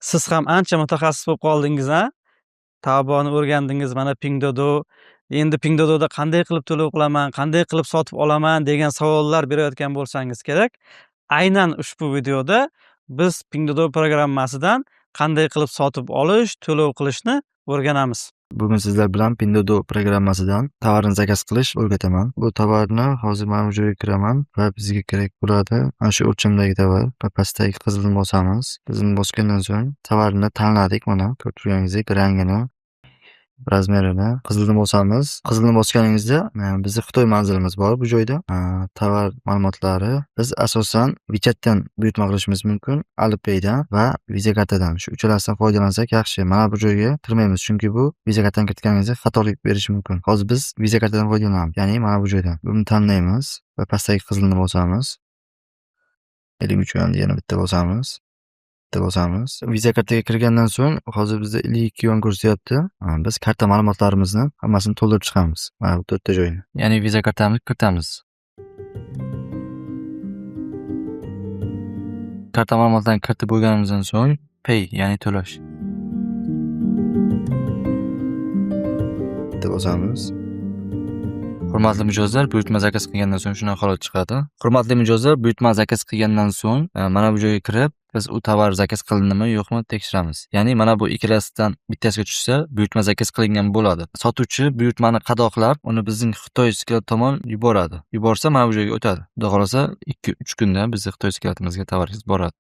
Siz ham ancha mutaxassis bo'lib qoldingiz-a? Taobani o'rgandingiz, mana Pinduoduo. Endi Pinduoduoda qanday qilib to'lov qilaman, qanday qilib sotib olaman degan savollar berayotgan bo'lsangiz kerak. Aynan ushbu videoda biz Pinduoduo programmasidan qanday qilib sotib olish, to'lov qilishni o'rganamiz. Bugun sizlar bilan Pinduoduo programmasidan tovarni zakaz qilish o'rgataman. Bu tovarni hozir mana bu joyga kiraman va bizga kerak bo'ladi ana shu o'lchamdagi tovar. Pastdagi qizilni bosamiz. Qizilni bosgandan so'ng tovarni tanladik, mana ko'rib turganingizdek rangini, razmerini. Qizilni bosamiz. Qizilni bosganingizda bizning Xitoy manzilimiz bor bu joyda. Tovar ma'lumotlari biz asosan WeChatdan buyurtma qilishimiz mumkin, Alipaydan va Visa kartadan. Shu uchalasidan foydalansak yaxshi. Mana bu joyga kirmaymiz, chunki bu Visa kartadan kiritganingizda xatolik berishi mumkin. Hozir biz Visa kartadan foydalanamiz, ya'ni mana bu joydan. Buni tanlaymiz va pastdagi qizilni bosamiz. 53 yuan yana bitta bosamiz. Visa kartaga kirgandan so'ng hozir bizda 52 yuan ko'rsatyapti. Biz karta ma'lumotlarimizni hammasini to'ldirib chiqamiz. Mana bu 4 ta joyni. Ya'ni Visa kartamizni kiritamiz. Karta ma'lumotlarini kiritib bo'lganimizdan so'ng Pay, ya'ni to'lash. Bitta bosamiz. Hurmatli mijozlar, buyurtma zakaz qilgandan so'ng shunaqa holat chiqadi. Hurmatli mijozlar, buyurtma zakaz qilgandan so'ng mana bu joyga kirib, biz u tovar zakaz qilindimi yo'qmi tekshiramiz. Ya'ni mana bu ikkalasidan bittasiga tushsa, buyurtma zakaz qilingan bo'ladi. Sotuvchi buyurtmani qadoqlab, uni bizning Xitoy sklad tomon yuboradi. Yuborsa mana bu joyga o'tadi. Xudo xolasa 2-3 kunda bizning Xitoy sklatimizga tovaringiz boradi.